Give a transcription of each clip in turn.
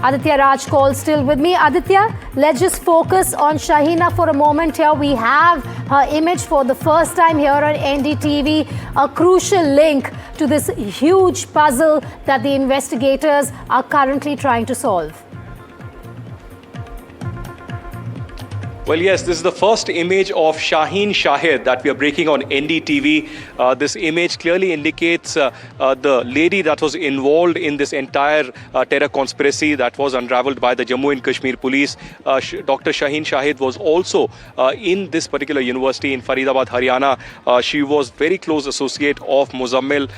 Aditya Raj Kaul still with me. Aditya, let's just focus on Shaheena for a moment here. We have her image for the first time here on NDTV, a crucial link to this huge puzzle that the investigators are currently trying to solve. Well, yes, this is the first image of Shaheen Shahid that we are breaking on NDTV. This image clearly indicates the lady that was involved in this entire terror conspiracy that was unraveled by the Jammu and Kashmir police. Dr. Shaheen Shahid was also in this particular university in Faridabad, Haryana. She was very close associate of Muzammil,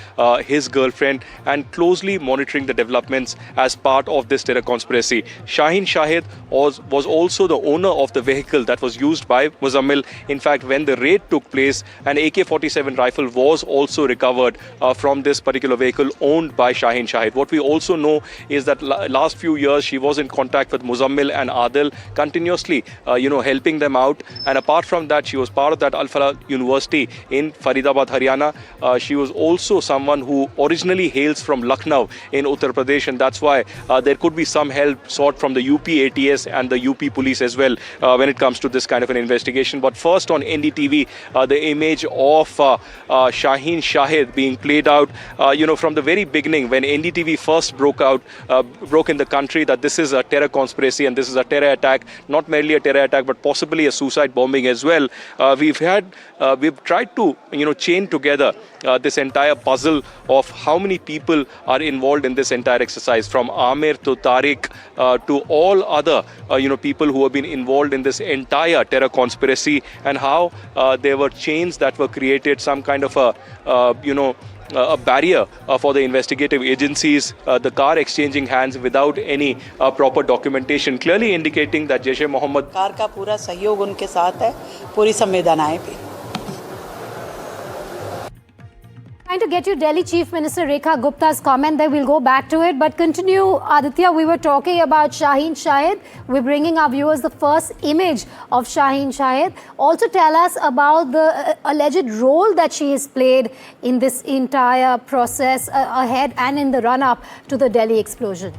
his girlfriend, and closely monitoring the developments as part of this terror conspiracy. Shaheen Shahid was also the owner of the vehicle that was used by Muzammil. In fact, when the raid took place, an AK-47 rifle was also recovered from this particular vehicle owned by Shaheen Shahid. What we also know is that last few years she was in contact with Muzammil and Adil, continuously helping them out. And apart from that, she was part of that Al Falah University in Faridabad, Haryana. She was also someone who originally hails from Lucknow in Uttar Pradesh, and that's why there could be some help sought from the UP ATS and the UP police as well when it comes to this kind of an investigation. But first on NDTV, the image of Shaheen Shahid being played out, from the very beginning when NDTV first broke in the country that this is a terror conspiracy and this is a terror attack, not merely a terror attack but possibly a suicide bombing as well. We've tried to chain together this entire puzzle of how many people are involved in this entire exercise, from Amir to Tariq to all other people who have been involved in this entire terror conspiracy, and how there were chains that were created, some kind of a barrier for the investigative agencies, the car exchanging hands without any proper documentation, clearly indicating that Jaish-e-Mohammed car का पूरा सहयोग उनके साथ है, पूरी संवेदनाएं भी. Trying to get you Delhi Chief Minister Rekha Gupta's comment there. We'll go back to it, but continue. Aditya, we were talking about Shaheen Shahid. We're bringing our viewers the first image of Shaheen Shahid. Also tell us about the alleged role that she has played in this entire process ahead and in the run-up to the Delhi explosion.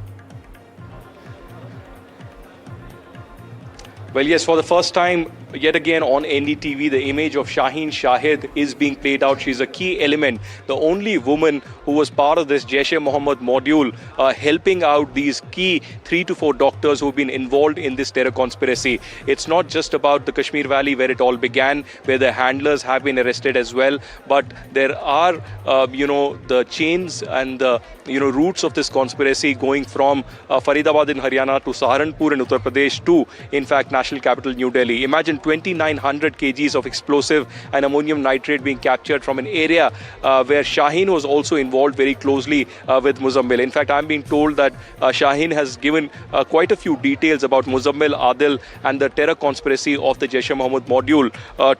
Well, yes, for the first time, yet again on NDTV, the image of Shaheen Shahid is being played out. She's a key element, the only woman who was part of this Jaish-e-Mohammed module, helping out these key 3 to 4 doctors who've been involved in this terror conspiracy. It's not just about the Kashmir Valley where it all began, where the handlers have been arrested as well, but there are, the chains and the, roots of this conspiracy going from Faridabad in Haryana to Saharanpur in Uttar Pradesh to, in fact, national capital New Delhi. Imagine 2,900 kgs of explosive and ammonium nitrate being captured from an area where Shaheen was also involved very closely with Muzammil. In fact, I'm being told that Shaheen has given quite a few details about Muzammil, Adil and the terror conspiracy of the Jaish-e-Mohammed module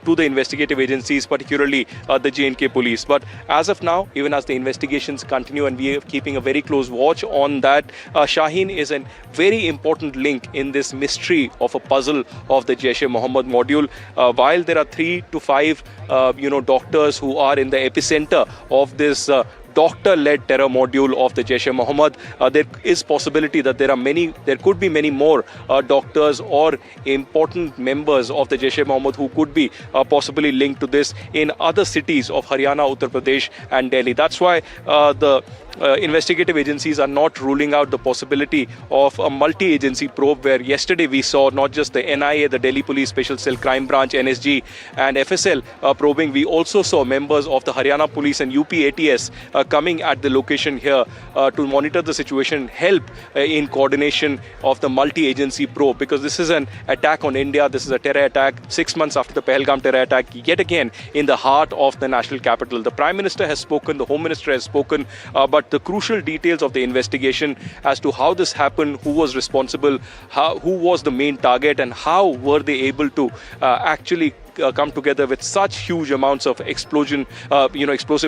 to the investigative agencies, particularly the J&K police. But as of now, even as the investigations continue and we are keeping a very close watch on that, Shaheen is a very important link in this mystery of a puzzle of the Jaish-e-Mohammed module. While there are 3 to 5 doctors who are in the epicenter of this doctor-led terror module of the Jaish-e-Mohammed, there is possibility that there could be many more doctors or important members of the Jaish-e-Mohammed who could be possibly linked to this in other cities of Haryana, Uttar Pradesh and Delhi. That's why the investigative agencies are not ruling out the possibility of a multi-agency probe, where yesterday we saw not just the NIA, the Delhi Police Special Cell Crime Branch, NSG and FSL probing. We also saw members of the Haryana Police and UP ATS coming at the location here to monitor the situation, help in coordination of the multi-agency probe, because this is an attack on India. This is a terror attack 6 months after the Pahalgam terror attack, yet again in the heart of the national capital. The Prime Minister has spoken, the Home Minister has spoken, but the crucial details of the investigation as to how this happened, who was responsible, who was the main target, and how were they able to actually come together with such huge amounts of explosive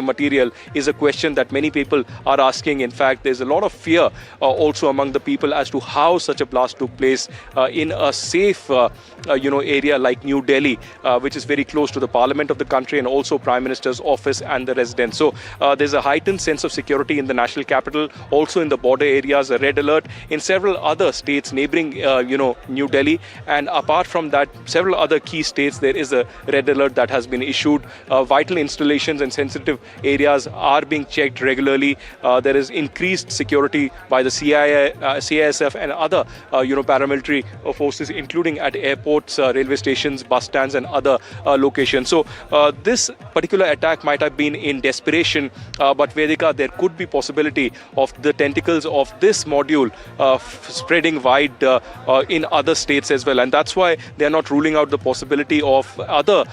material is a question that many people are asking. In fact, there's a lot of fear also among the people as to how such a blast took place in a safe area like New Delhi, which is very close to the parliament of the country and also Prime Minister's office and the residence. So there's a heightened sense of security in the national capital, also in the border areas, a red alert in several other states neighboring New Delhi, and apart from that, several other key states, there is a red alert that has been issued. Vital installations and sensitive areas are being checked regularly. There is increased security by the CISF and other paramilitary forces, including at airports, railway stations, bus stands and other locations. So this particular attack might have been in desperation, but Vedika, there could be possibility of the tentacles of this module spreading wide in other states as well, and that's why they are not ruling out the possibility of other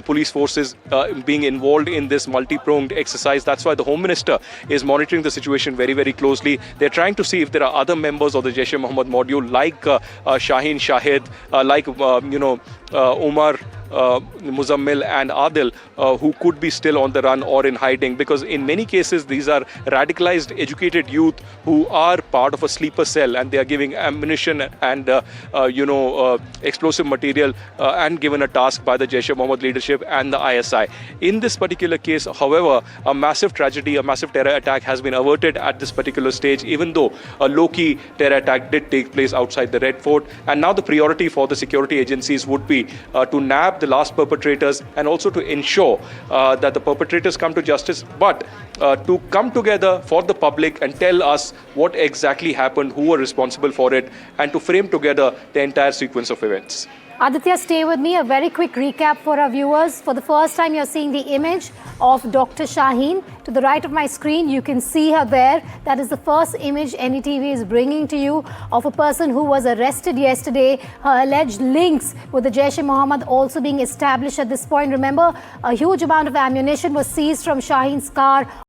police forces being involved in this multi-pronged exercise. That's why the Home Minister is monitoring the situation very, very closely. They're trying to see if there are other members of the Jaish-e-Mohammed module like Shaheen Shahid, like Umar Muzammil and Adil, who could be still on the run or in hiding, because in many cases these are radicalized, educated youth who are part of a sleeper cell, and they are giving ammunition and explosive material and given a task by the Jaish-e-Mohammed leadership and the ISI. In this particular case, however, a massive tragedy, a massive terror attack has been averted at this particular stage, even though a low-key terror attack did take place outside the Red Fort. And now the priority for the security agencies would be to nab the last perpetrators and also to ensure that the perpetrators come to justice, but to come together for the public and tell us what exactly happened, who were responsible for it, and to frame together the entire sequence of events. Aditya, stay with me. A very quick recap for our viewers. For the first time, you're seeing the image of Dr. Shaheen. To the right of my screen, you can see her there. That is the first image NDTV is bringing to you of a person who was arrested yesterday. Her alleged links with the Jaish-e-Mohammed also being established at this point. Remember, a huge amount of ammunition was seized from Shaheen's car.